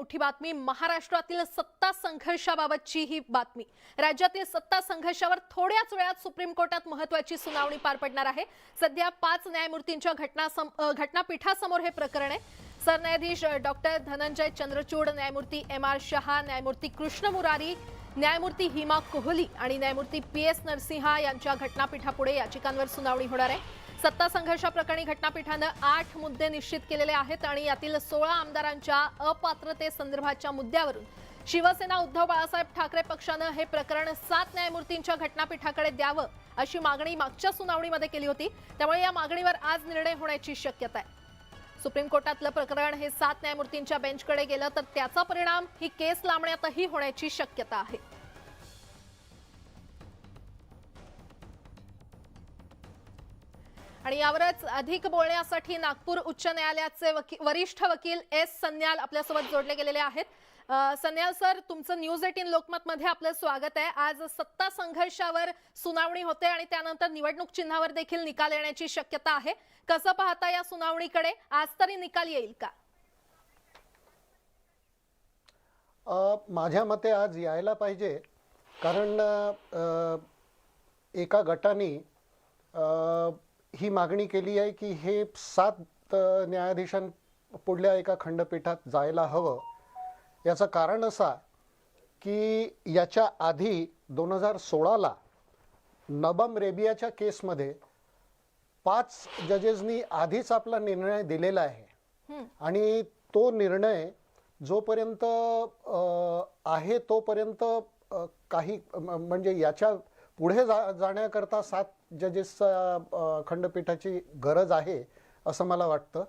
मोठी बातमी, महाराष्ट्रातील सत्ता संघर्षाबाबतची ही बातमी। राज्यातील सत्ता संघर्षावर थोड्याच वेळात सुप्रीम कोर्टात महत्त्वाची सुनावणी पार पडणार आहे। सध्या 5 न्यायमूर्तींच्या घटनापीठासमोर हे प्रकरण आहे। सरन्यायाधीश डॉक्टर धनंजय चंद्रचूड, न्यायमूर्ती एम.आर. शहा, न्यायमूर्ती कृष्ण मुरारी, न्यायमूर्ती हिमा कोहली आणि न्यायमूर्ती पी.एस. नरसिंहा यांच्या घटनापीठापुढे याचिकांवर सुनावणी होणार आहे। सत्ता संघर्षाप्रकरणी घटनापीठाने 8 मुद्दे निश्चित केलेले आहेत आणि यातील 16 आमदारांच्या अपात्रतेसंदर्भाच्या मुद्द्यावरून शिवसेना उद्धव बाळासाहेब ठाकरे पक्षाने हे प्रकरण 7 न्यायमूर्तींच्या घटनापीठाकडे द्यावं अशी मागणी मागच्या सुनावणीमध्ये केली होती। त्यामुळे या मागणीवर आज निर्णय होण्याची शक्यता आहे। सुप्रीम कोर्टातलं प्रकरण हे 7 न्यायमूर्तींच्या बेंचकडे गेलं तर त्याचा परिणाम ही केस लांबण्यातही होण्याची शक्यता आहे। आणि यावरच अधिक बोलण्यासाठी नागपूर उच्च न्यायालयाचे वरिष्ठ वकील एस सन्याल आपल्यासोबत जोडले गेलेले आहेत। सन्याल सर, तुमचं न्यूज 18 लोकमत मध्ये आपलं स्वागत आहे। आज सत्ता संघर्षावर सुनावणी होते आणि त्यानंतर निवडणूक चिन्हावर देखील निकाल येण्याची शक्यता आहे। कसं पाहता या सुनावणीकडे? आज तरी निकाल येईल का? माझ्या मते आज यायला पाहिजे, कारण एका गटाने ही मागणी केली आहे की हे 7 न्यायाधीशांपुढल्या एका खंडपीठात जायला हवं। याचं कारण असा की याच्या आधी 2016ला नबम रेबियाच्या केसमध्ये 5 जजेसनी आधीच आपला निर्णय दिलेला आहे आणि तो निर्णय जोपर्यंत आहे तोपर्यंत काही म्हणजे याच्या पुढे जाण्याकरता 7 जजेसच्या खंडपीठाची गरज आहे असं मला वाटतं।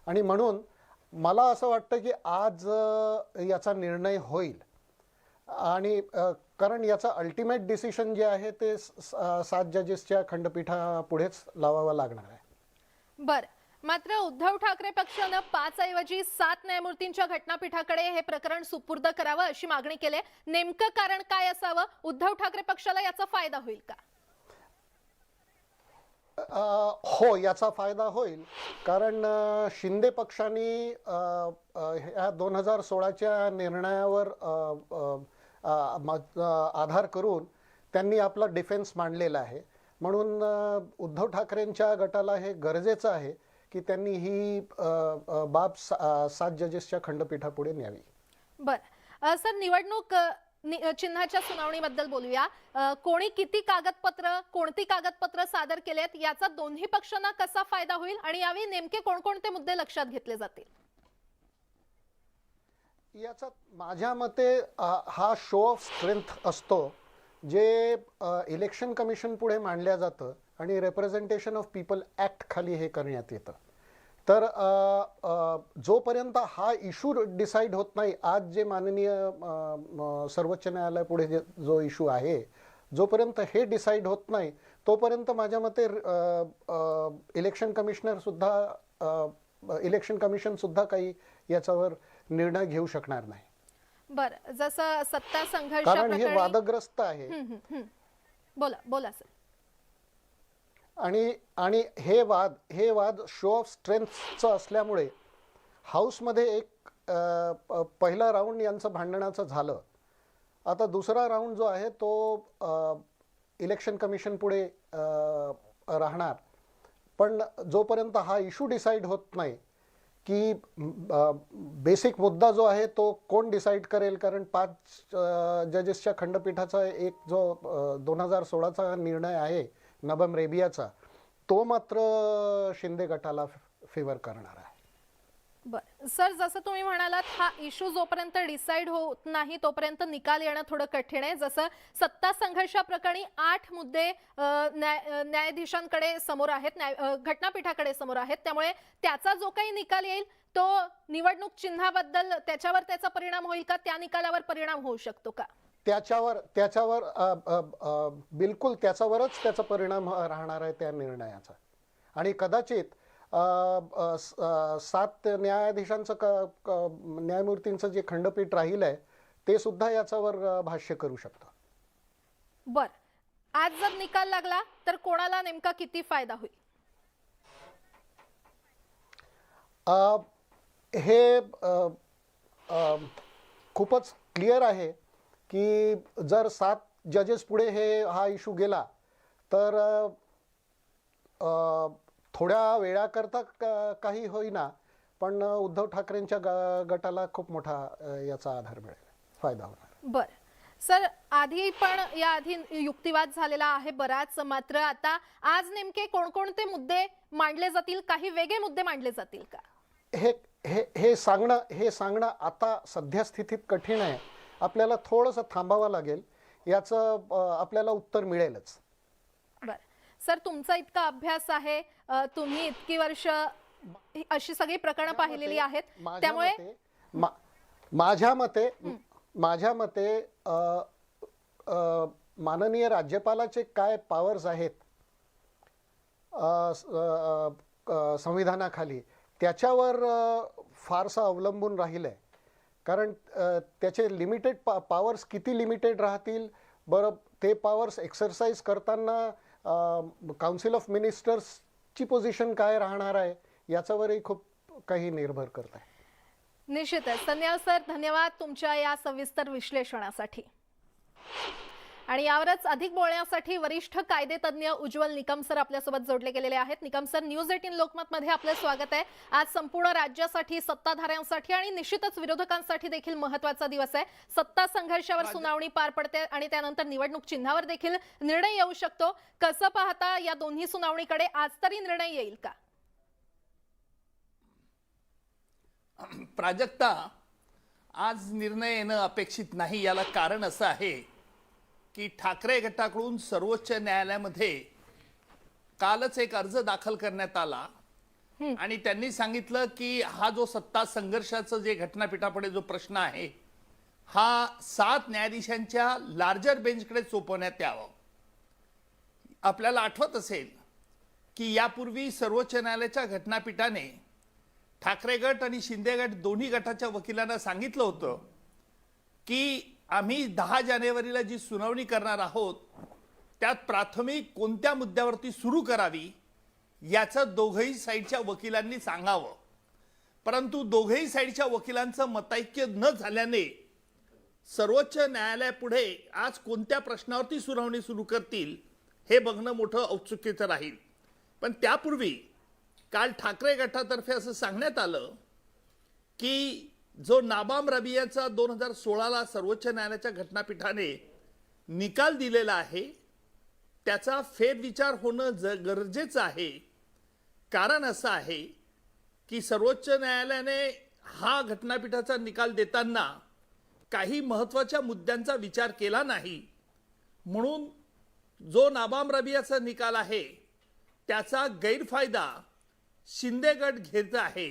आणि म्हणून मला असं वाटतं की आज याचा निर्णय होईल आणि कारण याचा अल्टिमेट डिसिजन जे आहे ते 7 जजेसच्या खंडपीठापुढेच लावावा लागणार आहे। बरं, मात्र उद्धव ठाकरे पक्षाने 5 ऐवजी 7 न्यायमूर्तींच्या घटनापीठाकडे हे प्रकरण सुपूर्द करावं अशी मागणी केली। नेमकं कारण काय असावं? उद्धव ठाकरे पक्षाला याचा फायदा होईल का? हो, याचा फायदा होईल, कारण शिंदे पक्षाने ह्या 2016च्या निर्णयावर आधार करून त्यांनी आपला डिफेन्स मांडलेला आहे। म्हणून उद्धव ठाकरेंच्या गटाला हे गरजेचं आहे की त्यांनी ही बाब 7 जजेसच्या खंडपीठापुढे न्यावी। बरं सर, निवडणूक चिन्हाच्या सुनावणीबद्दल बोलूया। कोणी किती कागदपत्र, कोणती कागदपत्र सादर केलेत याचा दोन्ही पक्षांना कसा फायदा होईल आणि यावेळी नेमके कोणकोणते मुद्दे लक्षात घेतले जातील? याचा माझ्या मते हा शो ऑफ स्ट्रेंथ असतो जे इलेक्शन कमिशन पुढे मांडल्या जातं आणि रिप्रेझेंटेशन ऑफ पीपल ऍक्ट खाली हे करण्यात येतं। तर जोपर्यंत हा इशू डिसाईड होत नाही, आज जे माननीय सर्वोच्च न्यायालयापुढे जो इशू आहे, जोपर्यंत हे डिसाईड होत नाही तोपर्यंत माझ्या मते इलेक्शन कमिशन सुद्धा काही याच्यावर निर्णय घेऊ शकणार नाही। बरं, जसं सत्ता संघर्ष कारण हे वादग्रस्त आहे। बोला सर। आणि हे वाद शो ऑफ स्ट्रेंथचं असल्यामुळे हाऊसमध्ये एक पहिला राऊंड यांचं भांडणाचं झालं। आता दुसरा राऊंड जो आहे तो इलेक्शन कमिशन पुढे राहणार, पण जोपर्यंत हा इशू डिसाईड होत नाही की बेसिक मुद्दा जो आहे तो कोण डिसाईड करेल, कारण 5 जजेसच्या खंडपीठाचा एक जो 2016चा निर्णय आहे नबम रेबियाचा, तो मात्र शिंदे गटाला फेवर करणार आहे। बरं सर, जसं तुम्ही म्हणालात हा इश्यू जोपर्यंत डिसाईड होत नाही तोपर्यंत निकाल येणं थोडं कठीण आहे। जसं सत्ता संघर्षाप्रकरणी 8 मुद्दे न्यायाधीशांकडे समोर आहेत, घटनापीठाकडे समोर आहेत, त्यामुळे त्याचा जो काही निकाल येईल तो निवडणूक चिन्हाबद्दल त्याच्यावर त्याचा परिणाम होईल का? त्या निकालावर परिणाम होऊ शकतो का? त्याच्यावर बिलकुल त्याच्यावरच त्याचा परिणाम राहणार आहे त्या निर्णयाचा। आणि कदाचित 7 न्यायमूर्तींचं जे खंडपीठ राहील आहे ते सुद्धा याच्यावर भाष्य करू शकतं। बर, आज जर निकाल लागला तर कोणाला नेमका किती फायदा होईल? हे खूपच क्लिअर आहे की जर 7 जजेस पुढे हा इशू गेला तर थोड्या वेळाकरता काही होईना, पण उद्धव ठाकरेंच्या गटाला खूप मोठा याचा आधार मिळेल, फायदा होणार. बर सर, आधी पण या आधी युक्तिवाद झालेला आहे बराच, मात्र आता आज नेमके कोणकोणते मुद्दे मांडले जातील, काही वेगळे मुद्दे मांडले जातील का? हे सांगणं आता सध्या स्थितीत कठीण आहे. आपल्याला थोडंसं थांबावं लागेल, याचं आपल्याला उत्तर मिळेलच. बर सर, तुमचा इतका अभ्यास आहे, तुम्ही इतकी वर्ष अशी सगळी प्रकरणं पाहिलेली आहेत, त्यामुळे माझ्या मते माननीय राज्यपालाचे काय पॉवर्स आहेत संविधानाखाली, त्याच्यावर फारसं अवलंबून राहिलं आहे. कारण त्याचे लिमिटेड पॉवर्स किती लिमिटेड राहतील बरं, ते पॉवर्स एक्सरसाइज करताना काउन्सिल ऑफ मिनिस्टर्सची पोझिशन काय राहणार आहे याच्यावरही खूप काही निर्भर करत आहे. निश्चितच. धन्यवाद सर, धन्यवाद तुमच्या या सविस्तर विश्लेषणासाठी. आणि यावरच अधिक बोलण्यासाठी वरिष्ठ कायदेतज्ञ उज्ज्वल निकम सर आपल्यासोबत जोडले गेलेले आहेत. निकम सर, न्यूज 18 लोकमत मध्ये आपलं स्वागत आहे. आज संपूर्ण राज्यासाठी, सत्ताधाऱ्यांसाठी आणि निश्चितच विरोधकांसाठी देखील महत्त्वाचा दिवस आहे. सत्ता संघर्षावर सुनावणी पार पडते आणि त्यानंतर निवडणूक चिन्हावर देखील निर्णय येऊ शकतो. कसं पाहता या दोन्ही सुनावणीकडे? आज तरी निर्णय येईल का? प्राजक्ता, आज निर्णय येणं अपेक्षित नाही. याला कारण असं आहे की ठाकरे गटाकडून सर्वोच्च न्यायालयामध्ये कालच एक अर्ज दाखल करण्यात आला आणि त्यांनी सांगितलं की हा जो सत्ता संघर्षाचं जे घटनापीठापुढे जो प्रश्न आहे हा 7 न्यायाधीशांच्या लार्जर बेंचकडे सोपवण्यात यावं. आपल्याला आठवत असेल की यापूर्वी सर्वोच्च न्यायालयाच्या घटनापीठाने ठाकरे गट आणि शिंदे गट दोन्ही गटाच्या वकिलांना सांगितलं होतं की आम्ही 10 जानेवारीला जी सुनावणी करणार आहोत त्यात प्राथमिक कोणत्या मुद्द्यावरती सुरू करावी याचं दोघंही साईडच्या वकिलांनी सांगावं. परंतु दोघंही साईडच्या वकिलांचं मतैक्य न झाल्याने सर्वोच्च न्यायालयापुढे आज कोणत्या प्रश्नावरती सुनावणी सुरू करतील हे बघणं मोठं औत्सुक्याचं राहील. पण त्यापूर्वी काल ठाकरे गटातर्फे असं सांगण्यात आलं की जो नाबाम रबियाचा 2016ला सर्वोच्च न्यायालयाच्या घटनापीठाने निकाल दिलेला आहे त्याचा फेरविचार होणं गरजेचं आहे. कारण असं आहे की सर्वोच्च न्यायालयाने हा घटनापीठाचा निकाल देताना काही महत्त्वाच्या मुद्द्यांचा विचार केला नाही, म्हणून जो नाबाम रबियाचा निकाल आहे त्याचा गैरफायदा शिंदे गट घेत आहे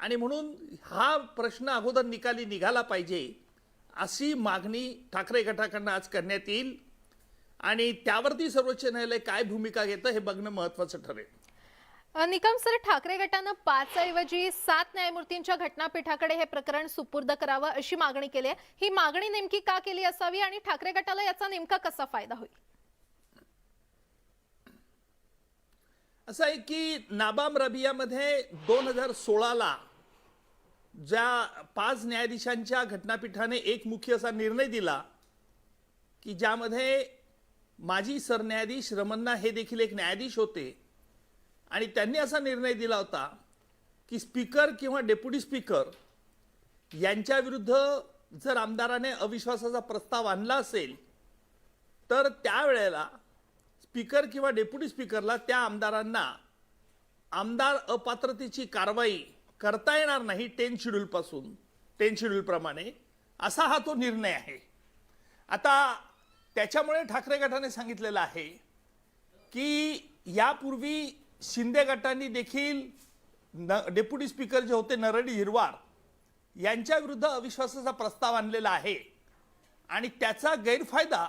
आणि म्हणून हा प्रश्न अगोदर निकाली निघाला पाहिजे अशी मागणी ठाकरे गटाकडून आज करण्यात येईल आणि त्यावरती सर्वोच्च न्यायालय काय भूमिका घेतं हे बघणं महत्त्वाचं ठरेल. निकम सर, ठाकरे गटानं 5 ऐवजी 7 न्यायमूर्तींच्या घटनापीठाकडे हे प्रकरण सुपूर्द करावं अशी मागणी केली आहे. ही मागणी नेमकी का केली असावी आणि ठाकरे गटाला याचा नेमका कसा फायदा होईल? असं आहे की नाबाम रबियामध्ये 2016ला ज्या 5 न्यायाधीशांच्या घटनापीठाने एकमुखी असा निर्णय दिला की ज्यामध्ये माजी सरन्यायाधीश रमन्ना हे देखील एक न्यायाधीश होते आणि त्यांनी असा निर्णय दिला होता की स्पीकर किंवा डेप्युटी स्पीकर यांच्या विरुद्ध जर आमदाराने अविश्वासाचा प्रस्ताव आणला असेल तर त्यावेळेला स्पीकर किंवा डेप्युटी स्पीकरला त्या आमदारांना आमदार अपात्रतेची कारवाई करता येणार नाही 10 शेड्यूल प्रमाणे, असा हा तो निर्णय आहे. आता त्याच्यामुळे ठाकरे गटाने सांगितलेलं आहे की यापूर्वी शिंदे गटांनी देखील डेप्युटी स्पीकर जे होते नरडी झिरवाळ यांच्या विरुद्ध अविश्वासाचा प्रस्ताव आणलेला आहे आणि त्याचा गैरफायदा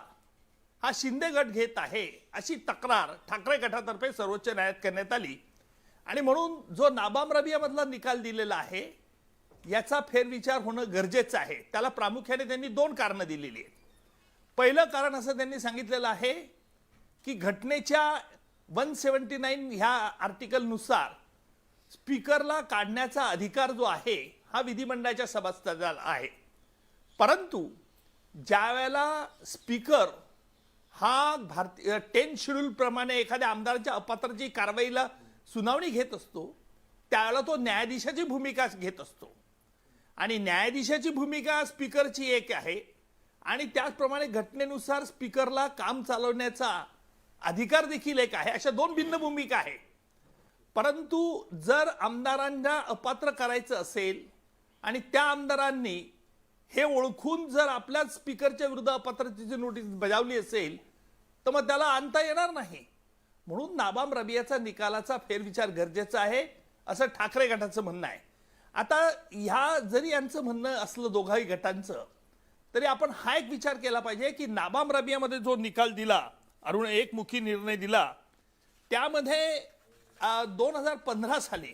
हा शिंदे गट घेत आहे अशी तक्रार ठाकरे गटातर्फे सर्वोच्च न्यायालयात करण्यात आली आणि म्हणून जो नाबाम रबियामधला निकाल दिलेला आहे याचा फेरविचार होणं गरजेचं आहे. त्याला प्रामुख्याने त्यांनी 2 कारणं दिलेली आहेत. पहिलं कारण असं त्यांनी सांगितलेलं आहे की घटनेच्या 179 ह्या आर्टिकलनुसार स्पीकरला काढण्याचा अधिकार जो आहे हा विधिमंडळाच्या सभासदाला आहे. परंतु ज्या वेळेला स्पीकर हा भारतीय 10 शेड्यूल प्रमाणे एखाद्या आमदाराच्या अपात्रतेची कारवाईला सुनावणी घेत असतो, त्यावेळेला तो न्यायाधीशाची भूमिका घेत असतो आणि न्यायाधीशाची भूमिका स्पीकरची एक आहे आणि त्याचप्रमाणे घटनेनुसार स्पीकरला काम चालवण्याचा अधिकार देखील एक आहे. अशा दोन भिन्न भूमिका आहेत. परंतु जर आमदारांना अपात्र करायचं असेल आणि त्या आमदारांनी हे ओळखून जर आपल्या स्पीकरच्या विरुद्ध अपात्रतेची नोटीस बजावली असेल तर मग त्याला आणता येणार नाही. म्हणून नाबाम रबियाचा निकालाचा फेरविचार गरजेचा आहे असं ठाकरे गटाचं म्हणणं आहे. आता ह्या जरी यांचं म्हणणं असलं दोघाही गटांचं तरी आपण हा एक विचार केला पाहिजे की नाबाम रबियामध्ये जो निकाल दिला, अरुण एकमुखी निर्णय दिला, त्यामध्ये 2015 साली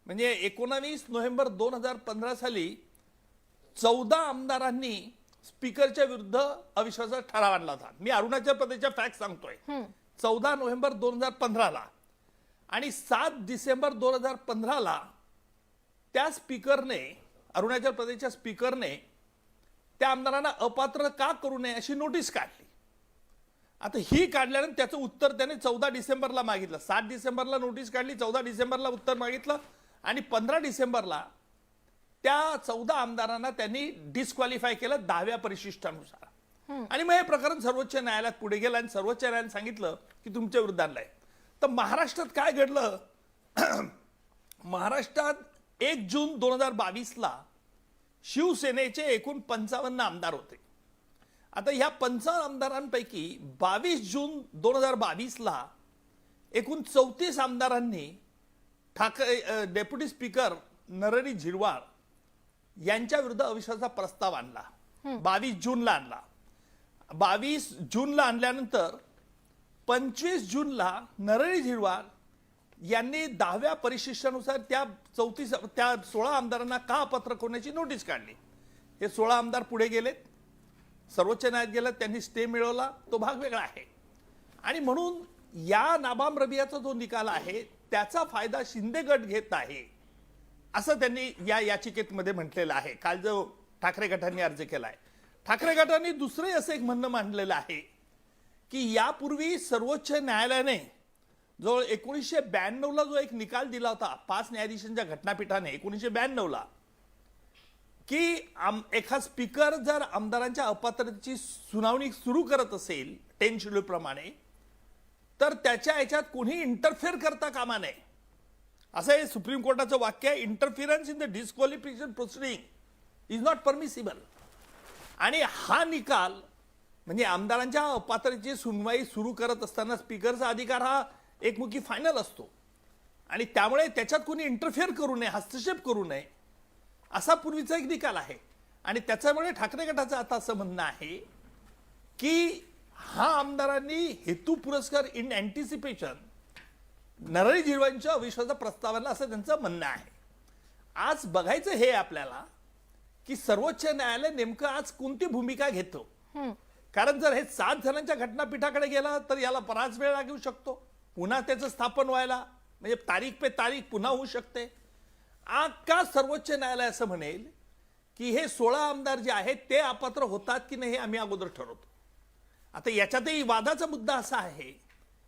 म्हणजे 19 नोव्हेंबर 2015 साली 14 आमदारांनी स्पीकरच्या विरुद्ध अविश्वासाचा ठराव आणला होता. मी अरुणाचल प्रदेशच्या फॅक्ट सांगतोय. 14 नोव्हेंबर 2015 ला आणि 7 डिसेंबर 2015 ला त्या स्पीकरने, अरुणाचल प्रदेशच्या स्पीकरने त्या आमदारांना अपात्र का करू नये अशी नोटीस काढली. आता ही काढल्यानंतर त्याचं उत्तर त्याने 14 डिसेंबरला मागितलं. 7 डिसेंबरला नोटीस काढली, 14 डिसेंबरला उत्तर मागितलं आणि 15 डिसेंबरला त्या 14 आमदारांना त्यांनी डिस्क्वालिफाय केलं 10व्या परिशिष्टानुसार. आणि मग हे प्रकरण सर्वोच्च न्यायालयात पुढे गेलं आणि सर्वोच्च न्यायालयाने सांगितलं की तुमच्या विरुद्ध आणलंय. तर महाराष्ट्रात काय घडलं? महाराष्ट्रात 1 जून 2022 ला शिवसेनेचे एकूण 55 आमदार होते. आता ह्या 55 आमदारांपैकी 22 जून 2022 ला एकूण 34 आमदारांनी ठाकरे डेप्युटी स्पीकर नरहरी झिरवाळ यांच्या विरुद्ध अविश्वासाचा प्रस्ताव आणला. 22 जूनला आणला. 22 जूनला आणल्यानंतर 25 जूनला नरहरी झिरवाळ यांनी 10व्या परिशिष्टानुसार त्या 16 आमदारांना का अपात्र करण्याची नोटीस काढली. हे 16 आमदार पुढे गेलेत, सर्वोच्च न्यायालयात गेले, त्यांनी स्टे मिळवला, तो भाग वेगळा आहे. आणि म्हणून या नाबाम रबियाचा जो निकाल आहे त्याचा फायदा शिंदे गट घेत आहे असं त्यांनी या याचिकेमध्ये म्हटलेलं आहे. काल जो ठाकरे गटांनी अर्ज केलाय, ठाकरे गटांनी दुसरे असं एक म्हणणं मांडलेलं आहे की यापूर्वी सर्वोच्च न्यायालयाने जो 1992 ला जो एक निकाल दिला होता 5 न्यायाधीशांच्या घटनापीठाने 1992 ला, की एखादा स्पीकर जर आमदारांच्या अपात्रतेची सुनावणी सुरू करत असेल 10 शेड्यूल प्रमाणे तर त्याच्या याच्यात कोणी इंटरफेअर करता कामा नये असं हे सुप्रीम कोर्टाचं वाक्य आहे. Interference in the disqualification proceeding is not permissible. आणि हा निकाल म्हणजे आमदारांच्या अपात्रतेची सुनवाई सुरू करत असताना स्पीकरचा अधिकार हा एकमुखी फायनल असतो आणि त्यामुळे त्याच्यात कोणी इंटरफेअर करू नये, हस्तक्षेप करू नये असा पूर्वीचा एक निकाल आहे. आणि त्याच्यामुळे ठाकरे गटाचं आता असं म्हणणं आहे की हा आमदारांनी हेतू पुरस्कार इन अँटिसिपेशन नरहरी झिरवाळच्या अविश्वासाचा प्रस्तावाला असं त्यांचं म्हणणं आहे. आज बघायचं हे आपल्याला की सर्वोच्च न्यायालय नेमकं आज कोणती भूमिका घेतो. कारण जर हे 7 जणांच्या घटनापीठाकडे गेला तर याला बराच वेळ लागू शकतो, पुन्हा त्याचं स्थापन व्हायला, म्हणजे तारीख पे तारीख पुन्हा होऊ शकते. का सर्वोच्च न्यायालय असं म्हणेल की हे 16 आमदार जे आहेत ते अपात्र होतात की नाही हे आम्ही अगोदर ठरवतो. आता याच्यातही वादाचा मुद्दा असा आहे,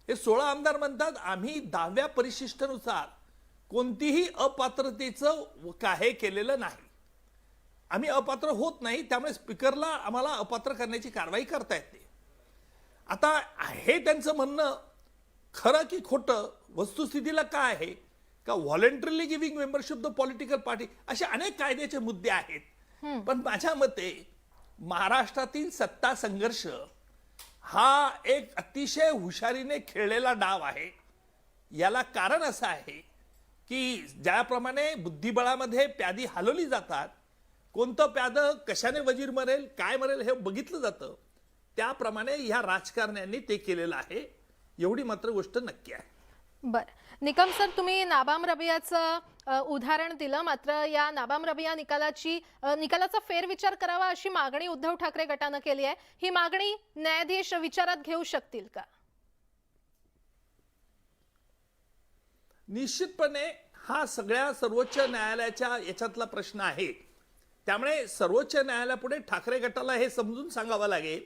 हे 16 आमदार म्हणतात आम्ही 10व्या परिशिष्टानुसार कोणतीही अपात्रतेचं हे केलेलं नाही, आम्ही अपात्र होत नाही, त्यामुळे स्पीकरला आम्हाला अपात्र करण्याची कारवाई करता येते. आता हे त्यांचं म्हणणं खरं की खोटं, वस्तुस्थितीला काय आहे का voluntarily giving membership the political party, असे अनेक कायद्याचे मुद्दे आहेत. पण माझ्या मते महाराष्ट्रातील सत्ता संघर्ष हा एक अतिशय हुशारीने खेळलेला डाव आहे. याला कारण असं आहे की ज्याप्रमाणे बुद्धिबळामध्ये प्यादी हलवली जातात, कोणतं प्याद कशाने वजीर मरेल काय मरेल हे बघितलं जातं, त्याप्रमाणे ह्या राजकारण्यांनी ते केलेलं आहे. एवढी मात्र गोष्ट नक्की आहे. बर निकम सर, तुम्ही नाबाम रबियाचं उदाहरण दिलं, मात्र या नाबाम रबिया निकालाचा फेरविचार करावा अशी मागणी उद्धव ठाकरे गटानं केली आहे. ही मागणी न्यायाधीश विचारात घेऊ शकतील का? निश्चितपणे हा सगळ्या सर्वोच्च न्यायालयाच्या याच्यातला प्रश्न आहे त्यामुळे सर्वोच्च न्यायालयापुढे ठाकरे गटाला हे समजून सांगावं लागेल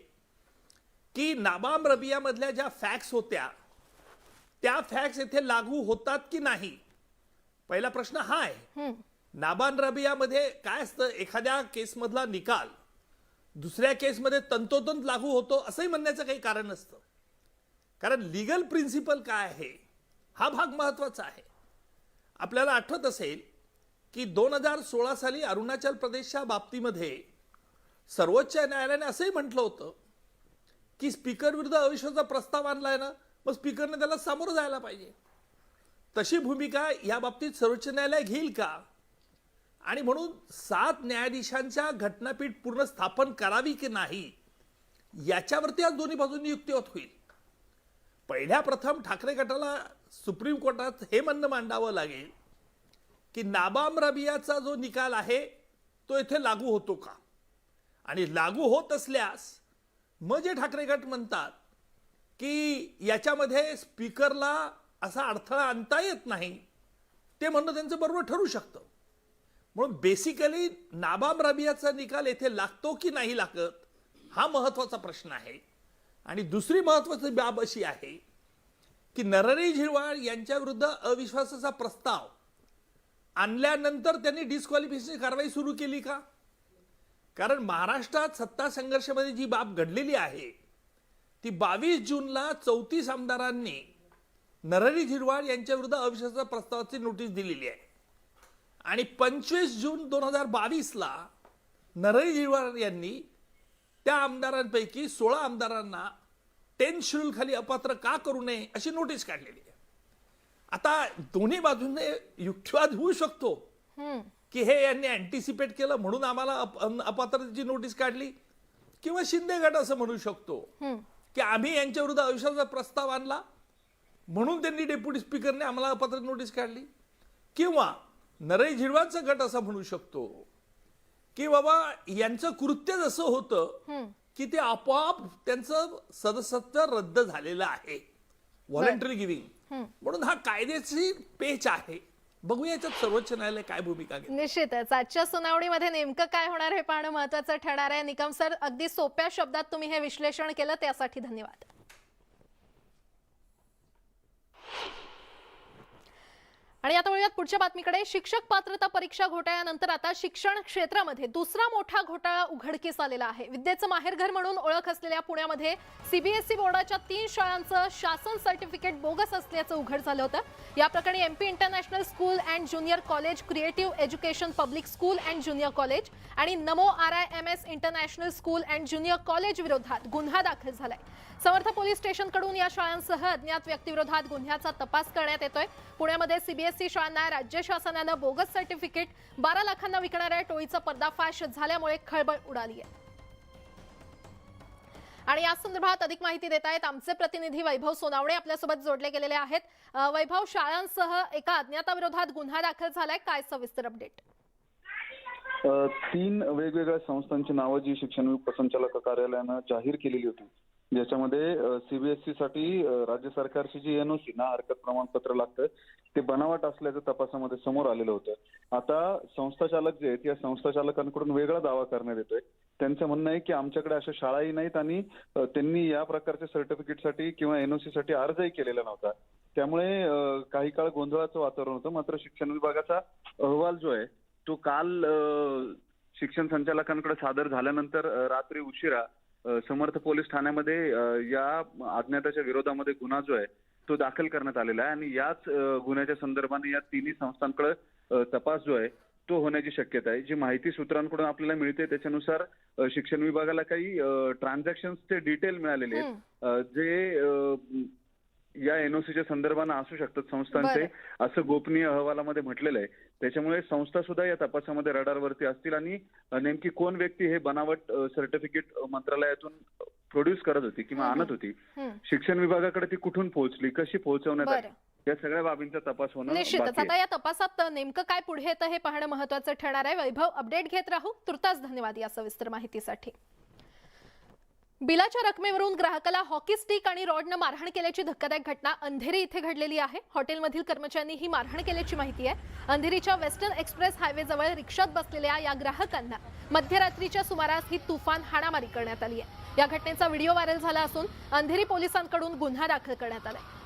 की नाबाम रबियामधल्या ज्या फॅक्ट्स होत्या त्या फॅक्ट्स येथे लागू होतात की नाही. पहिला प्रश्न हा आहे. नाबाम रबियामध्ये काय असतं, एखाद्या केसमधला निकाल दुसऱ्या केसमध्ये तंतोतंत लागू होतो असंही म्हणण्याचं काही कारण नसतं. कारण लीगल प्रिन्सिपल काय आहे हा भाग महत्वाचा आहे. आपल्याला आठवत असेल की 2016 साली अरुणाचल प्रदेशच्या बाबतीमध्ये सर्वोच्च न्यायालयाने असंही म्हटलं होतं की स्पीकर विरुद्ध अविश्वासाचा प्रस्ताव आणलाय ना, मग स्पीकरने त्याला सामोरं जायला पाहिजे. तशी भूमिका या बाबतीत सर्वोच्च न्यायालय घेईल का? आणि म्हणून 7 न्यायाधीशांच्या घटनापीठ पूर्ण स्थापन करावी की नाही याच्यावरती आज दोन्ही बाजूंनी युक्तिवाद होईल. पहिल्या प्रथम ठाकरे गटाला सुप्रीम कोर्टात हे म्हणणं मांडावं लागेल की नाबाम रबियाचा जो निकाल आहे तो इथे लागू होतो का, आणि लागू होत असल्यास मग जे ठाकरे गट म्हणतात की याच्यामध्ये स्पीकरला असा अडथळा आणता येत नाही ते म्हणणं त्यांचं बरोबर ठरू शकतं. म्हणून बेसिकली नाबाम रबियाचा निकाल येथे लागतो की नाही लागत हा महत्वाचा प्रश्न आहे. आणि दुसरी महत्वाची बाब अशी आहे की नरहरी झिरवाळ यांच्या विरुद्ध अविश्वासाचा प्रस्ताव आणल्यानंतर त्यांनी डिस्क्वालिफिकेशनची कारवाई सुरू केली का? कारण महाराष्ट्रात सत्ता संघर्षामध्ये जी बाब घडलेली आहे ती 22 जूनला 34 आमदारांनी नरहरी झिरवाळ यांच्या विरुद्ध अविश्वासाच्या प्रस्तावाची नोटीस दिलेली आहे. आणि 25 जून 2022ला नरहरी झिरवाळ यांनी त्या आमदारांपैकी 16 आमदारांना 10 शेड्यूल खाली अपात्र का करू नये अशी नोटीस काढलेली आहे. आता दोन्ही बाजूने युक्तिवाद होऊ शकतो की हे यांनी अँटिसिपेट केलं म्हणून आम्हाला अपात्रतेची नोटीस काढली, किंवा शिंदे गट असं म्हणू शकतो की आम्ही यांच्या विरुद्ध अविश्वासाचा प्रस्ताव आणला म्हणून त्यांनी डेप्युटी स्पीकरने आम्हाला अपात्र नोटीस काढली, किंवा नरहरी झिरवाळचा गट असा म्हणू शकतो की बाबा यांचं कृत्य जसं होतं की ते आपोआप त्यांचं सदस्यत्व रद्द झालेलं आहे, व्हॉलंटरी गिव्हिंग. म्हणून हा कायदेशीर पेच आहे. बघूया याच्यात सर्वोच्च न्यायालय काय भूमिका घेते. निश्चितच आजच्या सुनावणीमध्ये नेमकं काय होणार हे पाहणं महत्त्वाचं ठरणार आहे. निकम सर, अगदी सोप्या शब्दात तुम्ही हे विश्लेषण केलं त्यासाठी धन्यवाद. आणि आता वळूयात पुढच्या बातमीकडे. शिक्षक पात्रता परीक्षा घोटाळ्यानंतर आता शिक्षण क्षेत्रामध्ये दुसरा मोठा घोटाळा उघडकीस आलेला आहे. विद्येचं माहेरघर म्हणून ओळख असलेल्या पुण्यामध्ये सीबीएसई बोर्डाच्या 3 शाळांचं शासन सर्टिफिकेट बोगस असल्याचं उघड झालं होतं. या प्रकरणी MP international school and junior college, creative education public school and junior college आणि नमो RIMS international school and junior college विरोधात गुन्हा दाखल झालाय. समर्थ पोलीस स्टेशनकडून या शाळांसह अज्ञात व्यक्तीविरोधात गुन्ह्याचा तपास करण्यात येतोय. पुण्यामध्ये सीबीएसई शाळांना राज्य शासनानं बोगस सर्टिफिकेट 12 लाखांना विकणाऱ्या टोळीचा पर्दाफाश झाल्यामुळे खळबळ उडाली आहे. आणि या संदर्भात अधिक माहिती देत आहेत आमचे प्रतिनिधी वैभव सोनावणे आपल्यासोबत जोडले गेलेले आहेत. वैभव, शाळांसह एका अज्ञाताविरोधात गुन्हा दाखल झालाय, काय सविस्तर अपडेट? 3 वेगवेगळ्या संस्थांची नावं जी शिक्षण उपसंचालक कार्यालयानं जाहीर केलेली होती, ज्याच्यामध्ये सीबीएसई साठी राज्य सरकारची जी NOC ना हरकत प्रमाणपत्र लागतं ते बनावट असल्याचं तपासामध्ये समोर आलेलं होतं. आता संस्थाचालक जे आहेत या संस्थाचालकांकडून वेगळा दावा करण्यात येतोय. त्यांचं म्हणणं आहे की आमच्याकडे अशा शाळाही नाहीत आणि त्यांनी या प्रकारच्या सर्टिफिकेटसाठी किंवा NOC साठी अर्जही केलेला नव्हता. त्यामुळे काही काळ गोंधळाचं वातावरण होतं. मात्र शिक्षण विभागाचा अहवाल जो आहे तो काल शिक्षण संचालकांकडे सादर झाल्यानंतर रात्री उशिरा समर्थ पोलीस ठाण्यामध्ये या अज्ञाताच्या विरोधामध्ये गुन्हा जो आहे तो दाखल करण्यात आलेला आहे. आणि याच गुन्ह्याच्या संदर्भाने या तिन्ही संस्थांकडे तपास जो आहे तो होण्याची शक्यता आहे. जी माहिती सूत्रांकडून आपल्याला मिळते त्याच्यानुसार शिक्षण विभागाला काही ट्रान्झॅक्शनचे डिटेल मिळालेले आहेत जे या NOCच्या संदर्भाने असू शकतात संस्थांचे, असं गोपनीय अहवालामध्ये म्हटलेलं आहे. त्याच्यामुळे संस्था सुद्धा या तपासामध्ये रडारवरती असतील आणि नेमकी कोण व्यक्ती हे बनावट सर्टिफिकेट मंत्रालयातून प्रोड्यूस करत होती किंवा आणत होती, शिक्षण विभागाकडे ती कुठून पोहोचली, कशी पोहोचवण्यात आली, या सगळ्या बाबींचा तपास होणं निश्चितच. आता या तपासात नेमकं काय पुढे येतं हे पाहणं महत्त्वाचं ठरणार आहे. वैभव, अपडेट घेत राहू. तुर्तास धन्यवाद या सविस्तर माहितीसाठी. बिलाच्या रकमेवरून ग्राहकाला हॉकी स्टिक आणि रॉडनं मारहाण केल्याची धक्कादायक घटना अंधेरी इथे घडलेली आहे. हॉटेलमधील कर्मचाऱ्यांनी ही मारहाण केल्याची माहिती आहे. अंधेरीच्या वेस्टर्न एक्सप्रेस हायवेजवळ रिक्षात बसलेल्या या ग्राहकांना मध्यरात्रीच्या सुमारास ही तुफान हाणामारी करण्यात आली आहे. या घटनेचा व्हिडिओ व्हायरल झाला असून अंधेरी पोलिसांकडून गुन्हा दाखल करण्यात आला आहे.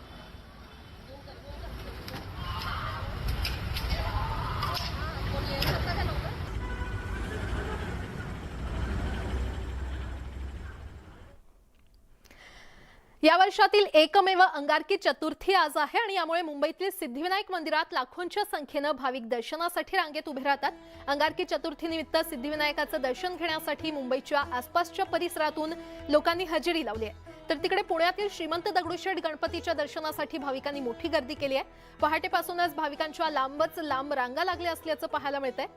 या वर्षातील एकमेव अंगारकी चतुर्थी आज आहे आणि यामुळे मुंबईतील सिद्धिविनायक मंदिरात लाखोंच्या संख्येनं भाविक दर्शनासाठी रांगेत उभे राहतात. अंगारकी चतुर्थीनिमित्त सिद्धिविनायकाचं दर्शन घेण्यासाठी मुंबईच्या आसपासच्या परिसरातून लोकांनी हजेरी लावली आहे. तर तिकडे पुण्यातील श्रीमंत दगडूशेठ गणपतीच्या दर्शनासाठी भाविकांनी मोठी गर्दी केली आहे. पहाटेपासूनच भाविकांच्या लांबच लांब रांगा लागल्या असल्याचं पाहायला मिळतंय.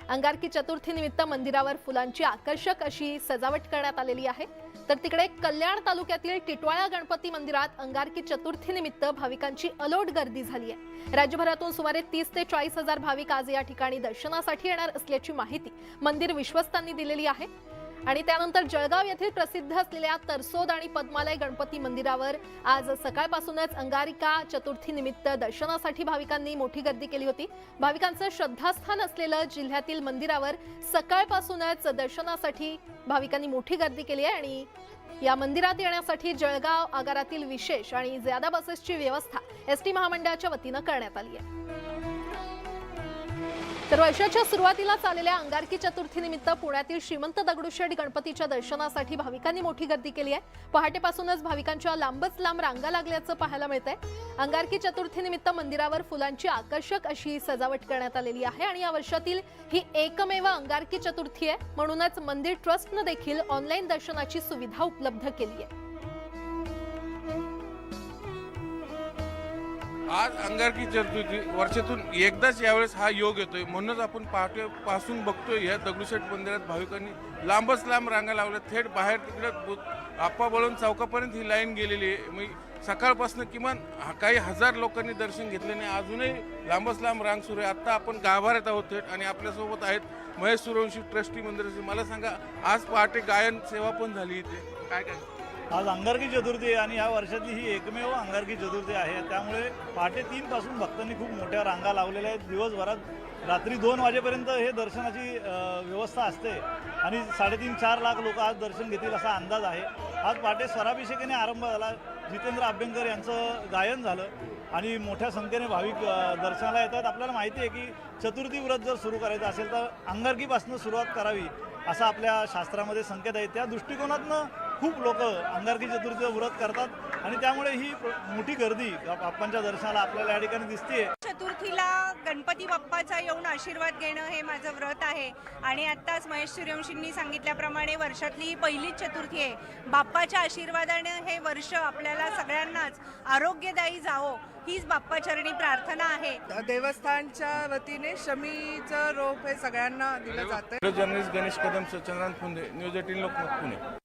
अंगारकी चतुर्थीनिमित्त मंदिरावर फुलांची आकर्षक अशी सजावट करण्यात आलेली आहे. तर तिकडे कल्याण तालुक्यातील टिटवाळा गणपती मंदिरात अंगारकी चतुर्थीनिमित्त भाविकांची अलोट गर्दी झाली आहे. राज्यभरातून सुमारे 30 ते 40 हजार भाविक आज या ठिकाणी दर्शनासाठी येणार असल्याची माहिती मंदिर विश्वस्तांनी दिलेली आहे. आणि त्यानंतर जळगाव येथील प्रसिद्ध असलेल्या तरसोद आणि पद्मालय गणपती मंदिरावर आज सकाळपासूनच अंगारिका चतुर्थी निमित्त दर्शनासाठी भाविकांनी मोठी गर्दी केली होती. भाविकांचं श्रद्धास्थान असलेलं जिल्ह्यातील मंदिरावर सकाळपासूनच दर्शनासाठी भाविकांनी मोठी गर्दी केली आहे आणि या मंदिरात येण्यासाठी जळगाव आगारातील विशेष आणि ज्यादा बसेसची व्यवस्था एसटी महामंडळाच्या वतीनं करण्यात आली आहे. तर वर्षाच्या सुरुवातीला चाललेल्या अंगारकी चतुर्थीनिमित्त पुण्यातील श्रीमंत दगडूशेठ गणपतीच्या दर्शनासाठी भाविकांनी मोठी गर्दी केली आहे. पहाटेपासूनच भाविकांच्या लांबच लांब रांगा लागल्याचं पाहायला मिळतंय. अंगारकी चतुर्थीनिमित्त मंदिरावर फुलांची आकर्षक अशी सजावट करण्यात आलेली आहे आणि या वर्षातील ही एकमेव अंगारकी चतुर्थी आहे. म्हणूनच मंदिर ट्रस्टनं देखील ऑनलाईन दर्शनाची सुविधा उपलब्ध केली आहे. आज अंगारकी चतुर्थी वर्षातून एकदाच यावेळेस हा योग येतोय. म्हणूनच आपण पहाटेपासून बघतोय या दगडूशेठ मंदिरात भाविकांनी लांबच लांब रांगा लावल्या. थेट बाहेर तिकडे आप्पा बळवंत चौकापर्यंत ही लाईन गेलेली आहे. मग सकाळपासून किमान काही हजार लोकांनी दर्शन घेतल्याने अजूनही लांबच लांब रांग सुरू आहे. आत्ता आपण गाभाऱ्यात आहोत थेट आणि आपल्यासोबत आहेत महेश सूर्यवंशी ट्रस्टी मंदिराचे. मला सांगा, आज पहाटे गायन सेवा पण झाली इथे, काय काय? आज अंगारकी चतुर्थी आहे आणि या वर्षातली ही एकमेव अंगारकी चतुर्थी आहे. त्यामुळे पहाटे 3 पासून भक्तांनी खूप मोठ्या रांगा लावलेल्या आहेत. दिवसभरात रात्री 2 वाजेपर्यंत हे दर्शनाची व्यवस्था असते आणि 3.5-4 लाख लोक आज दर्शन घेतील असा अंदाज आहे. आज पहाटे स्वराभिषेकाने आरंभ झाला. जितेंद्र अभ्यंकर यांचं गायन झालं आणि मोठ्या संख्येने भाविक दर्शनाला येतात. आपल्याला माहिती आहे की चतुर्थी व्रत जर सुरू करायचं असेल तर अंगारकीपासून सुरुवात करावी असं आपल्या शास्त्रामध्ये संकेत आहे. त्या दृष्टिकोनातनं खूप लोक अंगारकी चतुर्थीचं व्रत करतात आणि त्यामुळे ही मोठी गर्दी बाप्पांच्या दर्शनाला आपल्याला या ठिकाणी दिसते. चतुर्थीला गणपती बाप्पाचा येऊन आशीर्वाद घेणं हे माझं व्रत आहे आणि आत्ताच महेश सूर्यवंशींनी सांगितल्याप्रमाणे वर्षातली ही पहिलीच चतुर्थी आहे. बाप्पाच्या आशीर्वादाने हे वर्ष आपल्याला सगळ्यांनाच आरोग्यदायी जावो हीच बाप्पाचरणी प्रार्थना आहे. देवस्थानच्या वतीने शमीचं रोप हे सगळ्यांना दिलं जातं. Journalist Ganesh Kadam, Chandrant Phunde, news 18 Lokmat, Pune.